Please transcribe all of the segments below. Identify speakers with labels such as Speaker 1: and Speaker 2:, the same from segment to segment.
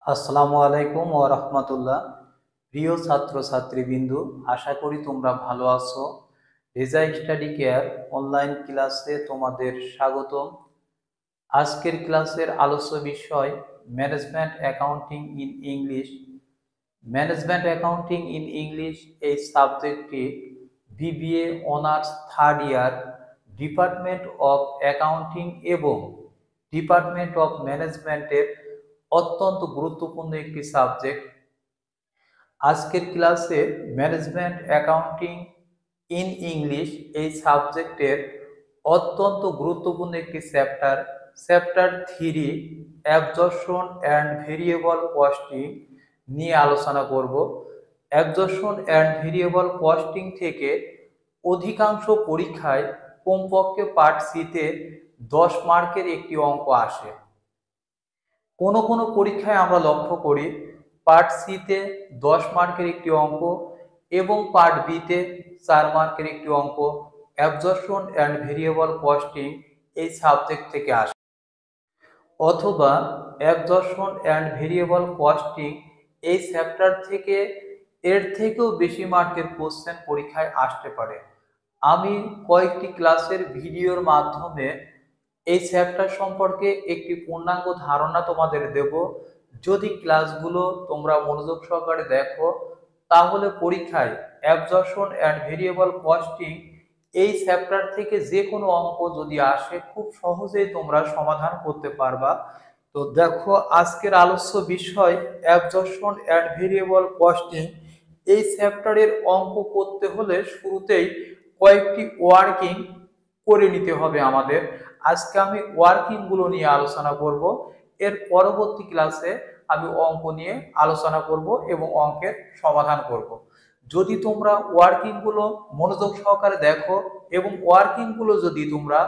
Speaker 1: আসসালামু আলাইকুম ওয়া রাহমাতুল্লাহ। প্রিয় ছাত্রছাত্রীবৃন্দু, আশা করি তোমরা ভালো আছো। রেজা স্টাডি কেয়ার অনলাইন ক্লাসে তোমাদের স্বাগতম। আজকের ক্লাসের আলোচ্য বিষয় management accounting in English. Management accounting in English এই সাবজেক্টটি BBA honours third year, department of accounting এবং ডিপার্টমেন্ট অফ ম্যানেজমেন্টের অত্যন্ত গুরুত্বপূর্ণ একটি সাবজেক্ট। আজকের ক্লাসে ম্যানেজমেন্ট অ্যাকাউন্টিং ইন ইংলিশ এই সাবজেক্টের অত্যন্ত গুরুত্বপূর্ণ একটি chapter, chapter 3 absorption and variable costing নিয়ে আলোচনা করব। অ্যাবজর্পশন অ্যান্ড ভেরিয়েবল কস্টিং থেকে অধিকাংশ পরীক্ষায় কমপক্ষে পার্ট সিতে 10 মার্কের একটি অঙ্ক আসে। কোনো কোনো পরীক্ষায় আমরা লক্ষ্য করি পার্ট সিতে 10 মার্কের একটি অঙ্ক এবং পার্ট বিতে 4 মার্কের একটি অঙ্ক অ্যাবজর্পশন অ্যান্ড ভেরিয়েবল কস্টিং এই সাবজেক্ট থেকে আসে, অথবা অ্যাবজর্পশন অ্যান্ড ভেরিয়েবল কস্টিং এই চ্যাপ্টার থেকে এর থেকেও বেশি মার্কের কোশ্চেন পরীক্ষায় আসতে পারে। আমি কয়েকটি ক্লাসের ভিডিওর মাধ্যমে এই চ্যাপ্টার সম্পর্কে একটি পূর্ণাঙ্গ ধারণা তোমাদের দেব। যদি ক্লাসগুলো তোমরা মনোযোগ সহকারে দেখো তাহলে পরীক্ষায় অ্যাবজর্পশন অ্যান্ড ভেরিয়েবল কস্টিং এই চ্যাপ্টার থেকে যে কোনো অঙ্ক যদি আসে খুব সহজেই তোমরা সমাধান করতে পারবা। তো দেখো, আজকের আলোচ্য বিষয় অ্যাবজর্পশন অ্যান্ড ভেরিয়েবল কস্টিং। এই চ্যাপ্টারের অঙ্ক করতে হলে শুরুতেই কয়েকটি ওয়ার্কিং করে নিতে হবে আমাদের। আজকে আমি ওয়ার্কিং গুলো নিয়ে আলোচনা করব, এর পরবর্তী ক্লাসে আমি অঙ্ক নিয়ে আলোচনা করব এবং অঙ্কের সমাধান করব। যদি তোমরা ওয়ার্কিং গুলো মনোযোগ সহকারে দেখো এবং ওয়ার্কিং গুলো যদি তোমরা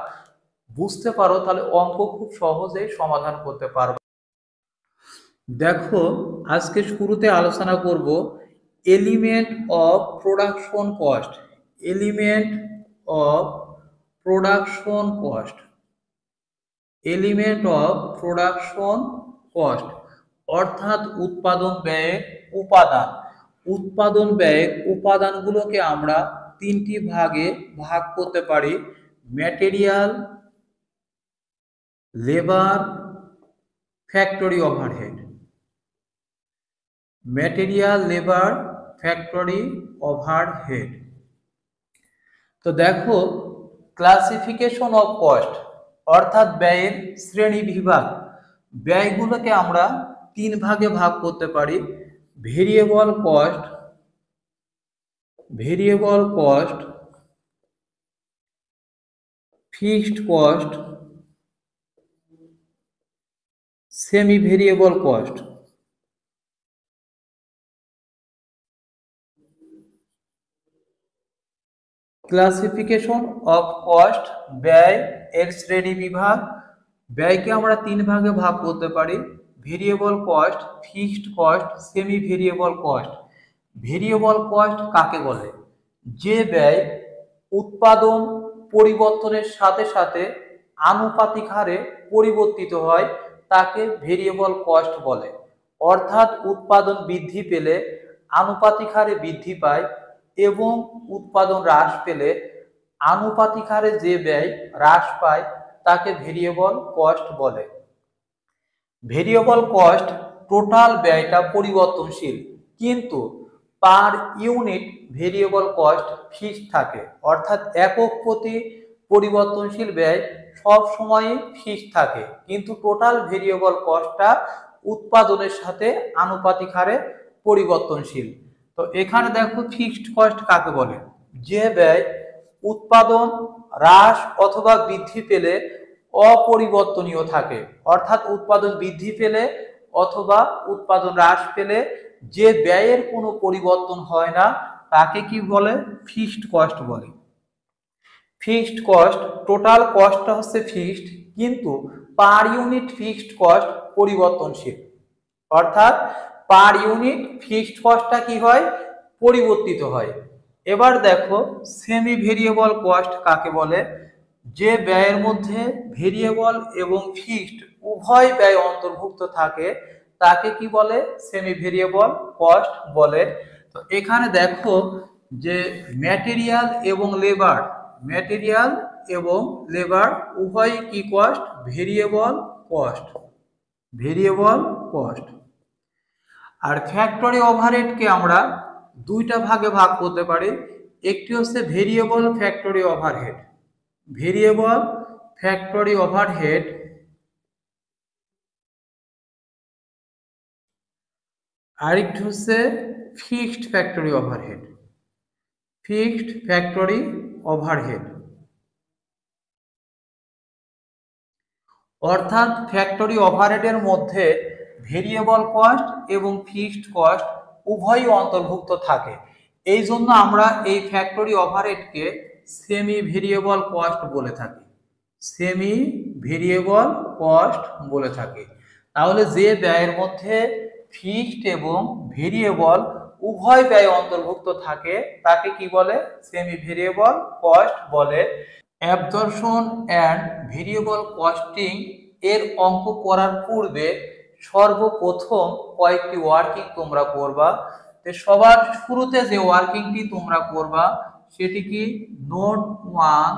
Speaker 1: বুঝতে পারো তাহলে অঙ্ক খুব সহজেই সমাধান করতে পারবে। দেখো, আজকে শুরুতে আলোচনা করব element of production cost. Element of production cost, element of production cost অর্থাৎ উৎপাদন ব্যয়ের উপাদান। উৎপাদন ব্যয়ের উপাদানগুলোকে আমরা তিনটি ভাগে ভাগ করতে পারি: material, labour, factory overhead. Material, labour, factory overhead. তো দেখো, ক্লাসিফিকেশন অফ কস্ট অর্থাৎ ব্যয়ের শ্রেণী বিভাগ। ব্যয়গুলোকে আমরা তিন ভাগে ভাগ করতে পারি: variable cost, variable cost, fixed cost, semi variable cost. Classification of cost, ব্যয় এর শ্রেণী বিভাগ। ব্যয়কে আমরা তিন ভাগে ভাগ করতে পারি: variable cost, fixed cost, semi variable cost. Variable cost কাকে বলে? যে ব্যয় উৎপাদন পরিবর্তনের সাথে সাথে আনুপাতিক হারে পরিবর্তিত হয় তাকে ভেরিয়েবল কস্ট বলে। অর্থাৎ উৎপাদন বৃদ্ধি পেলে আনুপাতিক হারে বৃদ্ধি পায় এবং উৎপাদন হ্রাস পেলে আনুপাতিক হারে যে ব্যয় হ্রাস পায় তাকে ভেরিয়েবল কস্ট বলে। ভেরিয়েবল কস্ট টোটাল ব্যয়টা পরিবর্তনশীল, কিন্তু per unit variable cost fixed থাকে। অর্থাৎ একক প্রতি পরিবর্তনশীল ব্যয় সব সময় ফিক্সড থাকে, কিন্তু টোটাল ভেরিয়েবল কস্টটা উৎপাদনের সাথে আনুপাতিক হারে পরিবর্তনশীল। তো এখানে দেখো, ফিক্সড কস্ট কাকে বলে? যে ব্যয় উৎপাদন হ্রাস অথবা বৃদ্ধি পেলে অপরিবর্তনীয় থাকে। অর্থাৎ উৎপাদন বৃদ্ধি পেলে অথবা উৎপাদন হ্রাস পেলে যে ব্যয়ের কোনো পরিবর্তন হয় না তাকে কি বলে? ফিক্সড কস্ট বলে। ফিক্সড কস্ট, টোটাল কস্টটা হচ্ছে ফিক্সড, কিন্তু পার ইউনিট ফিক্সড কস্ট পরিবর্তনশীল। অর্থাৎ পার ইউনিট ফিক্সড কস্টটা কি হয়? পরিবর্তিত হয়। এবার দেখো, সেমি ভেরিয়েবল কস্ট কাকে বলে? যে ব্যয়ের মধ্যে ভেরিয়েবল এবং ফিক্সড উভয় ব্যয় অন্তর্ভুক্ত থাকে তাকে কি বলে? সেমি ভেরিয়েবল কস্ট বলে। তো এখানে দেখো যে ম্যাটেরিয়াল এবং লেবার উভয়ই কি কস্ট? Variable cost. আর ফ্যাক্টরি ওভারহেডকে আমরা দুইটা ভাগে ভাগ করতে পারি। একটি হচ্ছে ভেরিয়েবল ফ্যাক্টরি ওভারহেড, আরেকটি হচ্ছে ফিক্সড ফ্যাক্টরি ওভারহেড। অর্থাৎ ফ্যাক্টরি ওভারহেডের মধ্যে ভেরিয়েবল কস্ট এবং ফিক্সড কস্ট উভয়ই অন্তর্ভুক্ত থাকে। এই জন্য আমরা এই ফ্যাক্টরি ওভারহেডকে সেমি ভেরিয়েবল কস্ট বলে থাকি। তাহলে যে ব্যয়ের মধ্যে ফিক্সড এবং ভেরিয়েবল উভয় ব্যয় অন্তর্ভুক্ত থাকে তাকে কি বলে? সেমি ভেরিয়েবল কস্ট বলে। অ্যাবজর্পশন অ্যান্ড ভেরিয়েবল কস্টিং এর অঙ্ক করার পূর্বে সর্বপ্রথম কয়েকটি ওয়ার্কিং তোমরা করবা। তো সবার শুরুতে যে ওয়ার্কিংটি তোমরা করবা সেটি কি? Note 1,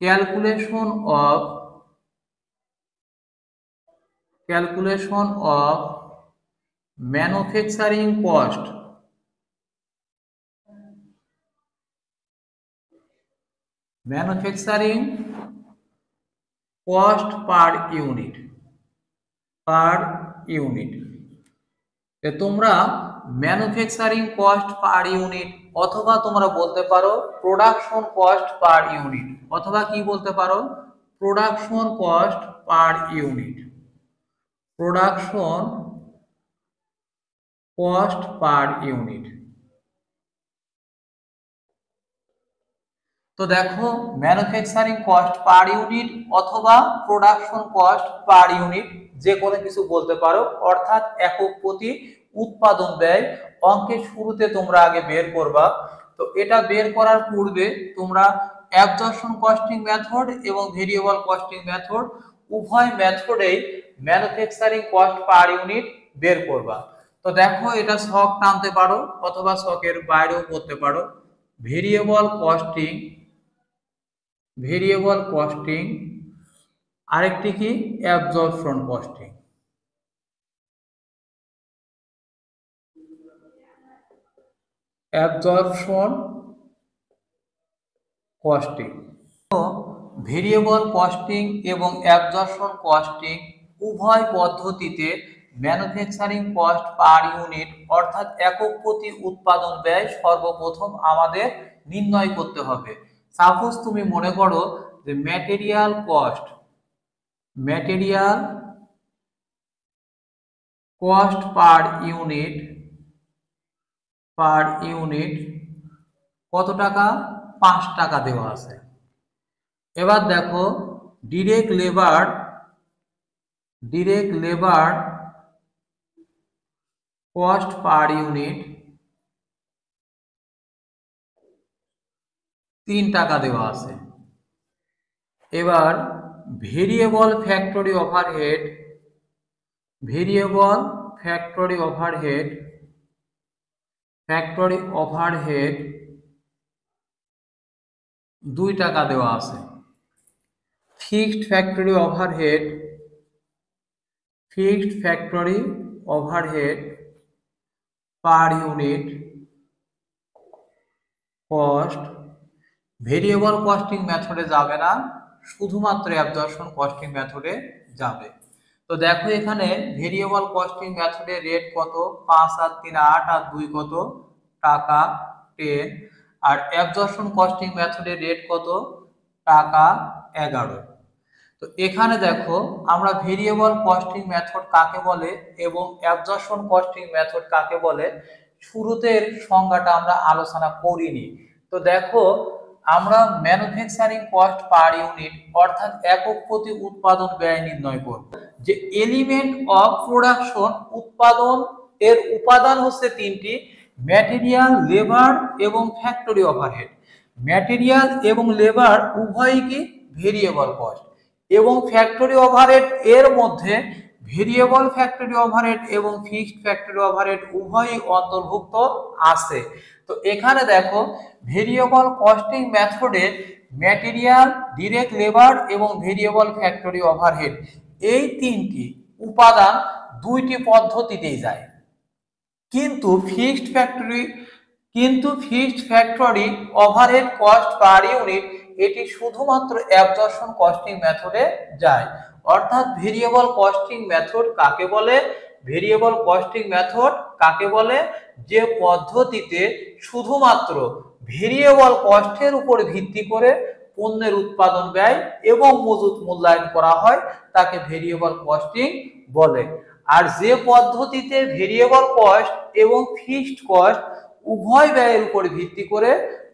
Speaker 1: calculation of manufacturing cost per unit. তোমরা ম্যানুফ্যাকচারিং কস্ট পার ইউনিট অথবা তোমরা বলতে পারো প্রোডাকশন কস্ট পার ইউনিট, অথবা কি বলতে পারো? Production cost per unit. তো দেখো ম্যানুফ্যাকচারিং কস্ট পার ইউনিট অথবা প্রোডাকশন কস্ট পার ইউনিট যে কোনো কিছু বলতে পারো, অর্থাৎ একক প্রতি উৎপাদন ব্যয় অঙ্কের শুরুতে তোমরা আগে বের করবা। তো এটা বের করার পূর্বে তোমরা অ্যাবজর্পশন কস্টিং মেথড এবং ভেরিয়েবল কস্টিং মেথড উভয় মেথডেই ম্যানুফ্যাকচারিং কস্ট পার ইউনিট বের করবা। তো দেখো এটা ছক টানতে পারো অথবা ছকের বাইরেও করতে পারো। ভেরিয়েবল কস্টিং, আরেকটি কি? Absorption costing. ভেরিয়েবল কস্টিং এবং অ্যাবজর্পশন কস্টিং উভয় পদ্ধতিতে ম্যানুফ্যাকচারিং কস্ট পার ইউনিট অর্থাৎ একক প্রতি উৎপাদন ব্যয় সর্বপ্রথম আমাদের নির্ণয় করতে হবে। সাপোজ তুমি মনে করো যে ম্যাটেরিয়াল কস্ট পার ইউনিট কত টাকা? 5 টাকা দেওয়া আছে। এবার দেখো direct labour cost per unit 3 টাকা দেওয়া আছে। এবার ভেরিয়েবল ফ্যাক্টরি ওভারহেড 2 টাকা দেওয়া আছে। Fixed factory overhead per unit cost variable costing মেথডে যাবে না, শুধুমাত্র অ্যাবজর্পশন কস্টিং মেথডে যাবে। তো দেখো এখানে ভেরিয়েবল কস্টিং মেথডে রেট কত? 5 আর 3 8 আর 2 কত? টাকা 10। আর অ্যাবজর্পশন কস্টিং মেথডে রেট কত? টাকা 11। তো এখানে দেখো আমরা ভেরিয়েবল কস্টিং মেথড কাকে বলে এবং অ্যাবজর্পশন কস্টিং মেথড কাকে বলে শুরুতে এর সংজ্ঞাটা আমরা আলোচনা করিনি। তো দেখো আমরা ম্যানুফ্যাকচারিং কস্ট পার ইউনিট অর্থাৎ একক প্রতি উৎপাদন ব্যয় নির্ণয় করব। যে এলিমেন্ট অফ প্রোডাকশন উৎপাদন এর উপাদান হচ্ছে 3টি: ম্যাটেরিয়াল, লেবার এবং ফ্যাক্টরি ওভারহেড। ম্যাটেরিয়াল এবং লেবার উভয়ই কি? Variable cost. এবং ফ্যাক্টরি ওভারহেড এর মধ্যে ভেরিয়েবল ফ্যাক্টরি ওভারহেড এবং ফিক্সড ফ্যাক্টরি ওভারহেড উভয়ই অন্তর্ভুক্ত আছে। তো এখানে দেখো ভেরিয়েবল কস্টিং মেথডে ম্যাটেরিয়াল, ডিরেক্ট লেবার এবং ভেরিয়েবল ফ্যাক্টরি ওভারহেড এই তিনটি উপাদান দুইটি পদ্ধতিতেই যায়। কিন্তু fixed factory overhead cost per unit এটি শুধুমাত্র অ্যাবজর্পশন কস্টিং মেথডে যায়। অর্থাৎ ভেরিয়েবল কস্টিং মেথড কাকে বলে? ভেরিয়েবল কস্টিং মেথড কাকে বলে? যে পদ্ধতিতে শুধুমাত্র ভেরিয়েবল কস্টের উপর ভিত্তি করে পণ্যের উৎপাদন ব্যয় এবং মজুত মূল্যায়ন করা হয় তাকে ভেরিয়েবল কস্টিং বলে। আর যে পদ্ধতিতে ভেরিয়েবল কস্ট এবং ফিক্সড কস্ট উভয় ব্যয়ের উপর ভিত্তি করে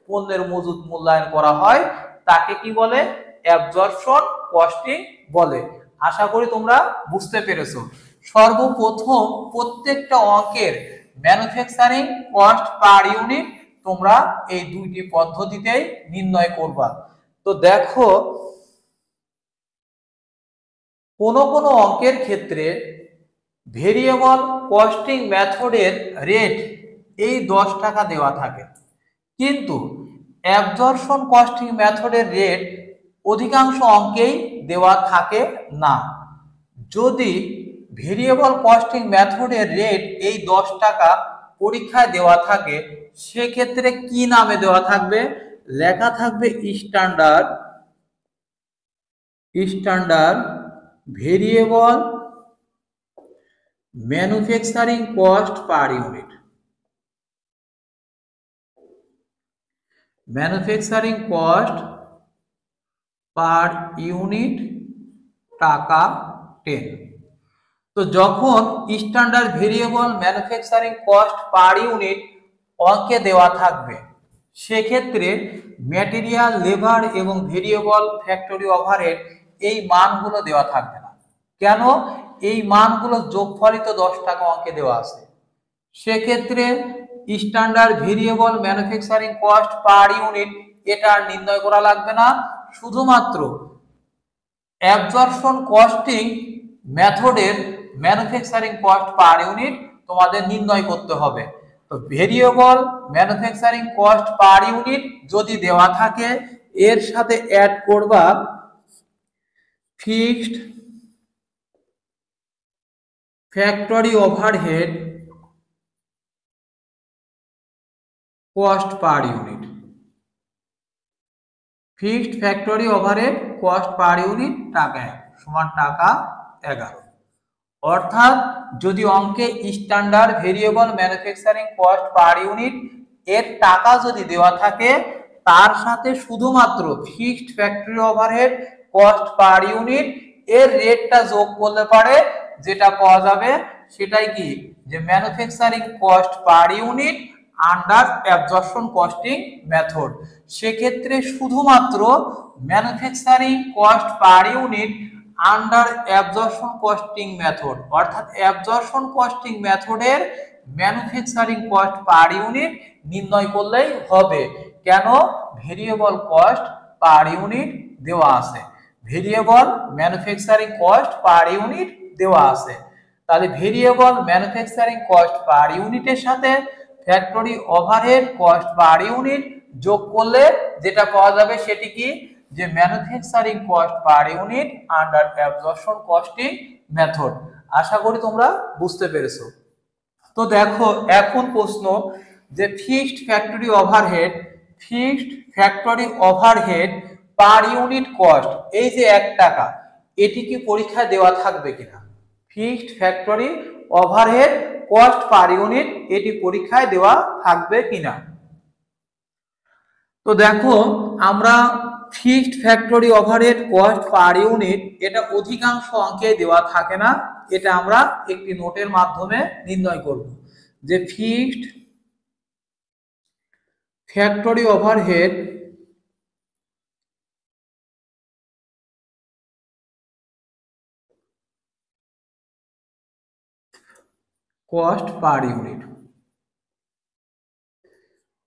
Speaker 1: পণ্যের মজুত মূল্যায়ন করা হয় তাকে কি বলে? অ্যাবজর্পশন কস্টিং বলে। আশা করি তোমরা বুঝতে পেরেছো। সর্বপ্রথম প্রত্যেকটা অঙ্কের ম্যানুফ্যাকচারিং কস্ট পার ইউনিট তোমরা এই দুইটি পদ্ধতিতেই নির্ণয় করবা। তো দেখো কোন অঙ্কের ক্ষেত্রে ভেরিয়েবল কস্টিং মেথডের রেট এই 10 টাকা দেওয়া থাকে, কিন্তু অ্যাবজর্পশন কস্টিং মেথডের রেট অধিকাংশ অঙ্কেই দেওয়া থাকে না। যদি ভেরিয়েবল কস্টিং মেথডের রেট এই 10 টাকা পরীক্ষায় দেওয়া থাকে সেক্ষেত্রে কি নামে দেওয়া থাকবে? লেখা থাকবে standard variable manufacturing cost per unit. Manufacturing cost per unit টাকা 10। তো যখন standard variable manufacturing cost per unit অঙ্কে দেওয়া থাকবে সেক্ষেত্রে ম্যাটেরিয়াল, লেবার এবং ভেরিয়েবল ফ্যাক্টরি ওভারহেড এই মানগুলো দেওয়া থাকবে না। কেন? এই মানগুলো যোগফলিত 10 টাকা অঙ্কে দেওয়া আছে। সেক্ষেত্রে standard variable manufacturing cost per unit এটা নির্ণয় করা লাগবে না, শুধুমাত্র অ্যাবজর্পশন কস্টিং মেথডের ম্যানুফ্যাকচারিং কস্ট পার ইউনিট তোমাদের নির্ণয় করতে হবে। তো variable manufacturing cost per unit যদি দেওয়া থাকে এর সাথে অ্যাড করবা fixed factory overhead cost per unit. Fixed factory overhead cost per unit টাকা সমান টাকা 11। অর্থাৎ যদি অঙ্কে standard variable manufacturing cost per unit এর টাকা যদি দেওয়া থাকে তার সাথে শুধুমাত্র fixed factory overhead cost per unit এর রেটটা যোগ করলে পারে যেটা পাওয়া যাবে সেটাই কি? যে manufacturing cost per unit under absorption costing method. সেক্ষেত্রে শুধুমাত্র manufacturing cost per unit under absorption costing method, অর্থাৎ অ্যাবজর্পশন কস্টিং মেথডের ম্যানুফ্যাকচারিং কস্ট পার ইউনিট নির্ণয় করলেই হবে। কেন? ভেরিয়েবল কস্ট পার ইউনিট দেওয়া আছে, variable manufacturing cost per unit দেওয়া আছে। তাহলে ভেরিয়েবল ম্যানুফ্যাকচারিং কস্ট পার ইউনিটের সাথে factory overhead cost per unit যোগ করলে যেটা পাওয়া যাবে সেটি কি? যে manufacturing cost per unit under absorption costing method. আশা করি তোমরা বুঝতে পেরেছো। তো দেখো এখন প্রশ্ন যে fixed factory overhead per unit cost এই যে 1 টাকা এটি কি পরীক্ষায় দেওয়া থাকবে কিনা? Fixed factory overhead cost per unit এটি পরীক্ষায় দেওয়া থাকবে কিনা? তো দেখো আমরা fixed factory overhead cost per unit এটা অধিকাংশ অঙ্কে দেওয়া থাকে না, এটা আমরা একটি নোটের মাধ্যমে নির্ণয় করব যে fixed factory overhead cost per unit.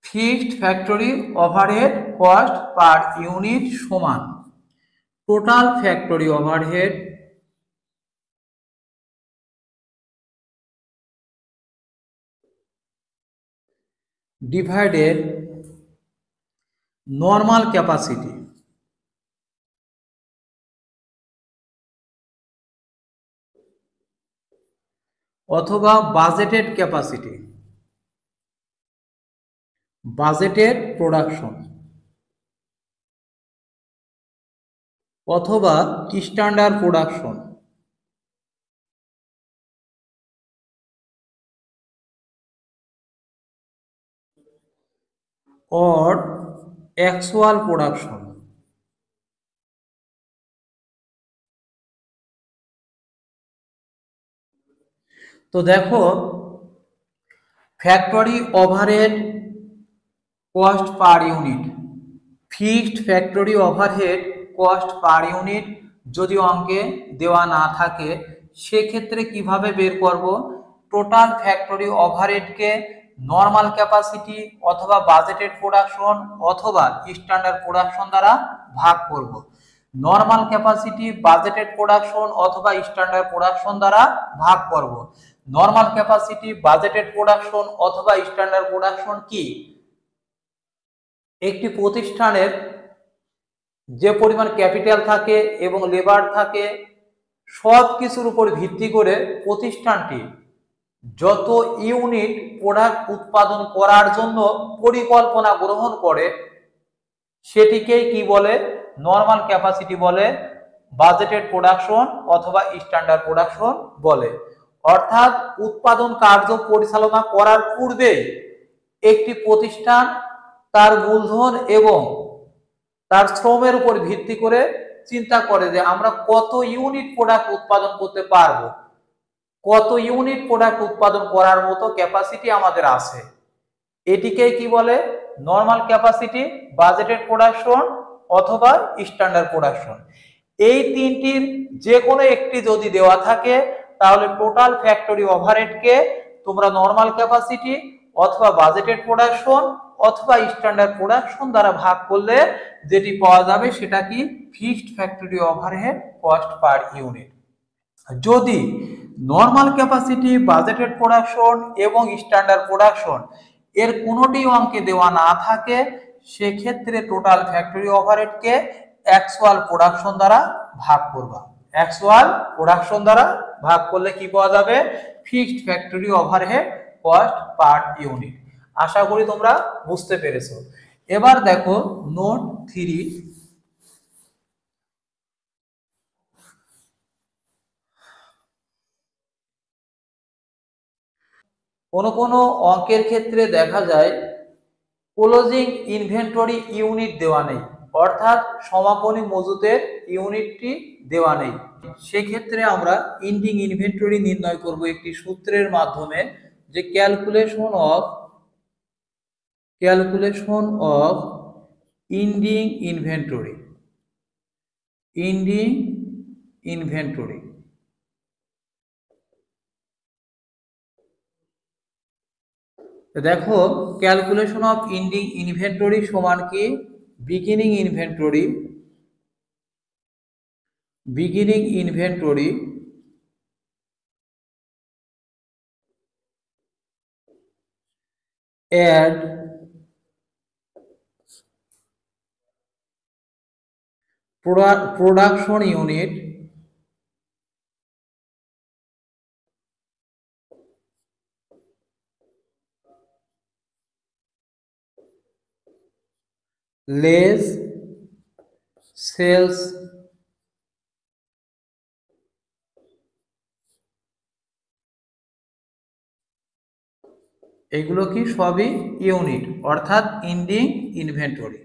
Speaker 1: Fixed factory overhead cost per unit সমান total factory overhead divided normal capacity অথবা বাজেটেড ক্যাপাসিটি, বাজেটেড প্রোডাকশন অথবা standard production or actual production। তো দেখো factory overhead cost per unit, fixed factory overhead cost per unit যদি অঙ্কে দেওয়া না থাকে সেক্ষেত্রে কিভাবে বের করব? টোটাল ফ্যাক্টরি ওভারহেডকে নর্মাল ক্যাপাসিটি অথবা বাজেটেড প্রোডাকশন অথবা স্ট্যান্ডার্ড প্রোডাকশন দ্বারা ভাগ করব। নর্মাল ক্যাপাসিটি বাজেটেড প্রোডাকশন অথবা স্ট্যান্ডার্ড প্রোডাকশন দ্বারা ভাগ করব। নর্মাল ক্যাপাসিটি বাজেটেড প্রোডাকশন অথবা স্ট্যান্ডার্ড প্রোডাকশন কি? একটি প্রতিষ্ঠানের যে পরিমাণ ক্যাপিটাল থাকে এবং লেবার থাকে সব কিছুর উপর ভিত্তি করে প্রতিষ্ঠানটি যত ইউনিট প্রোডাক্ট উৎপাদন করার জন্য পরিকল্পনা গ্রহণ করে সেটিকেই কি বলে? নর্মাল ক্যাপাসিটি বলে, বাজেটেড প্রোডাকশন অথবা স্ট্যান্ডার্ড প্রোডাকশন বলে। অর্থাৎ উৎপাদন কার্য পরিচালনা করার পূর্বে একটি প্রতিষ্ঠান তার মূলধন এবং তার শ্রমের উপর ভিত্তি করে চিন্তা করে যে আমরা কত ইউনিট প্রোডাক্ট উৎপাদন করতে পারবো, কত ইউনিট প্রোডাক্ট উৎপাদন করার মতো ক্যাপাসিটি আমাদের আছে। এটিকেই কি বলে? নর্মাল ক্যাপাসিটি, বাজেটেড প্রোডাকশন অথবা স্ট্যান্ডার্ড প্রোডাকশন। এই তিনটির যে কোনো একটি যদি দেওয়া থাকে তাহলে টোটাল ফ্যাক্টরি ওভারহেডকে তোমরা নর্মাল ক্যাপাসিটি অথবা বাজেটেড প্রোডাকশন অথবা স্ট্যান্ডার্ড প্রোডাকশন দ্বারা ভাগ করলে যেটি পাওয়া যাবে সেটা কি? Fixed factory overhead cost per unit. যদি নর্মাল ক্যাপাসিটি, বাজেটেড প্রোডাকশন এবং স্ট্যান্ডার্ড প্রোডাকশন এর কোনোটি অঙ্কে দেওয়া না থাকে সেক্ষেত্রে টোটাল ফ্যাক্টরি ওভারহেডকে অ্যাকচুয়াল প্রোডাকশন দ্বারা ভাগ করবা। অ্যাকচুয়াল প্রোডাকশন দ্বারা ভাগ করলে কি পাওয়া যাবে? Fixed factory overhead cost per unit. আশা করি তোমরা বুঝতে পেরেছো। এবার দেখো নোট 3, কোনো অঙ্কের ক্ষেত্রে দেখা যায় ক্লোজিং ইনভেন্টরি ইউনিট দেওয়া নেই, অর্থাৎ সমাপনী মজুতের ইউনিটটি দেওয়া নেই। সেক্ষেত্রে আমরা এন্ডিং ইনভেন্টরি নির্ণয় করব একটি সূত্রের মাধ্যমে, যে ক্যালকুলেশন অফ এন্ডিং ইনভেন্টরি। দেখো ক্যালকুলেশন অফ এন্ডিং ইনভেন্টরি সমান কি? Beginning inventory add production unit less sales এগুলো কি? সবই ইউনিট, অর্থাৎ এন্ডিং ইনভেন্টরি।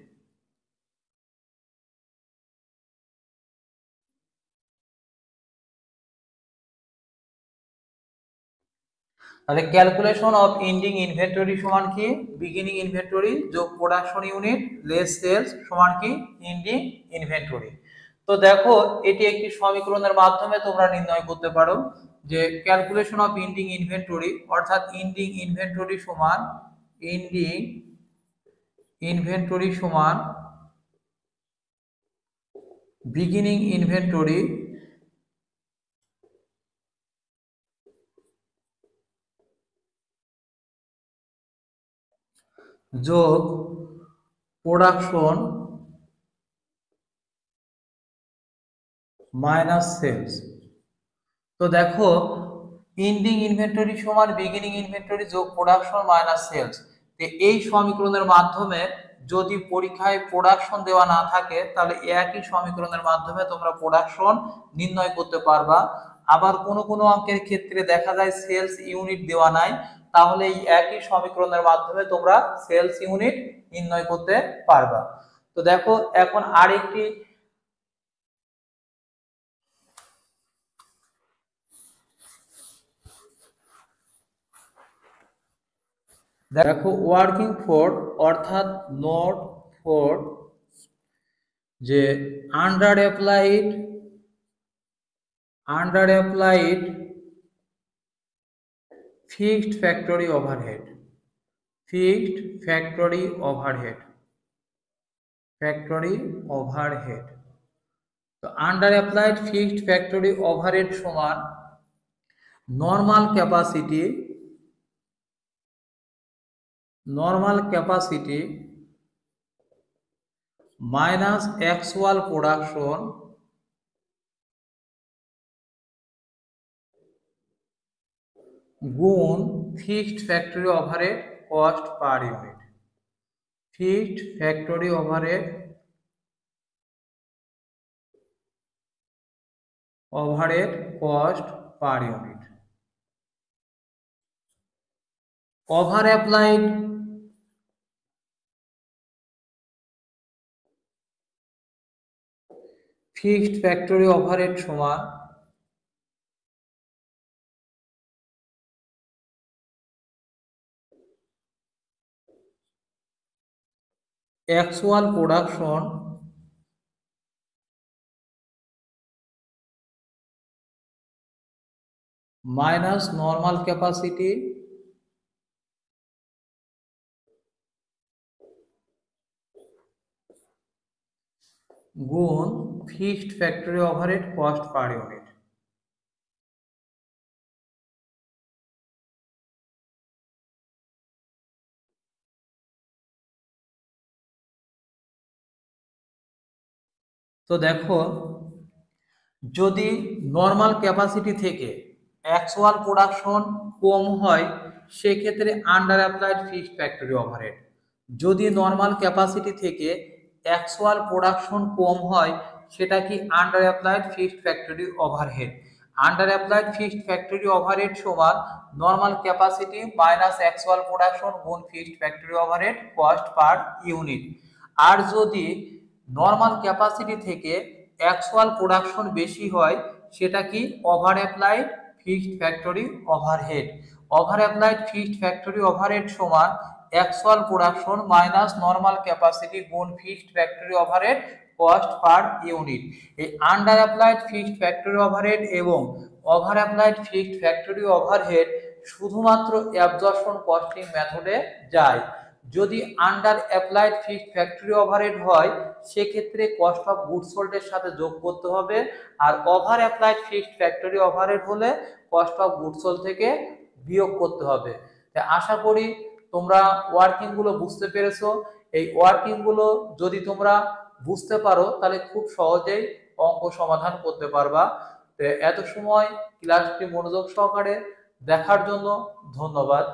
Speaker 1: তাহলে ক্যালকুলেশন অফ এন্ডিং ইনভেন্টরি সমান কি? বিগিনিং ইনভেন্টরি যোগ প্রোডাকশন ইউনিট লেস সেলস সমান কি? Ending inventory. তো দেখো এটি একটি সমীকরণের মাধ্যমে তোমরা নির্ণয় করতে পারো যে ক্যালকুলেশন অফ এন্ডিং ইনভেন্টরি অর্থাৎ এন্ডিং ইনভেন্টরি সমান বিগিনিং ইনভেন্টরি যোগ প্রোডাকশন মাইনাস সেলস। তো দেখো, এন্ডিং ইনভেন্টরি সমান বিগিনিং ইনভেন্টরি যোগ প্রোডাকশন মাইনাস সেলস। এই সমীকরণের মাধ্যমে যদি পরীক্ষায় প্রোডাকশন দেওয়া না থাকে তাহলে একই সমীকরণের মাধ্যমে তোমরা প্রোডাকশন নির্ণয় করতে পারবা। আবার কোনো কোনো অঙ্কের ক্ষেত্রে দেখা যায় সেলস ইউনিট দেওয়া নাই, তাহলে এই একই সমীকরণের মাধ্যমে তোমরা সেলস ইউনিট নির্ণয় করতে পারবা। তো দেখো, এখন আরেকটি দেখো, ওয়ার্কিং ফোর্স অর্থাৎ নোট ফোর্স যে under applied fixed factory overhead, তো under applied fixed factory overhead সমান normal capacity minus actual production গুণ fixed factory overhead cost per unit. Fixed factory overhead cost per unit. Over applied fixed factory overhead সমান actual production minus normal capacity গুণ fixed factory overhead cost per unit. তো দেখো, যদি normal capacity থেকে actual production কম হয় সেক্ষেত্রে under applied fixed factory overhead. যদি নর্মাল ক্যাপাসিটি থেকে অ্যাকচুয়াল প্রোডাকশন কম হয় সেটা কি under applied fixed factory overhead. Under applied fixed factory overhead সমান normal capacity minus actual production গুণ fixed factory overhead cost per unit. আর যদি নর্মাল ক্যাপাসিটি থেকে অ্যাকচুয়াল প্রোডাকশন বেশি হয় সেটা কি over applied fixed factory overhead. Over applied fixed factory overhead সমান actual production minus normal capacity গুণ fixed factory overhead cost per unit. এই under applied fixed factory overhead এবং over applied fixed factory overhead শুধুমাত্র absorption costing মেথডে যায়। যদি under applied fixed factory overhead হয় সেক্ষেত্রে কস্ট অফ গুডস সোল্ড এর সাথে যোগ করতে হবে, আর over applied fixed factory overhead হলে কস্ট অফ গুডস সোল্ড থেকে বিয়োগ করতে হবে। আশা করি তোমরা ওয়ার্কিং গুলো বুঝতে পেরেছো। এই ওয়ার্কিং গুলো যদি তোমরা বুঝতে পারো তাহলে খুব সহজেই অঙ্ক সমাধান করতে পারবা। এত সময় ক্লাসটি মনোযোগ সহকারে দেখার জন্য ধন্যবাদ।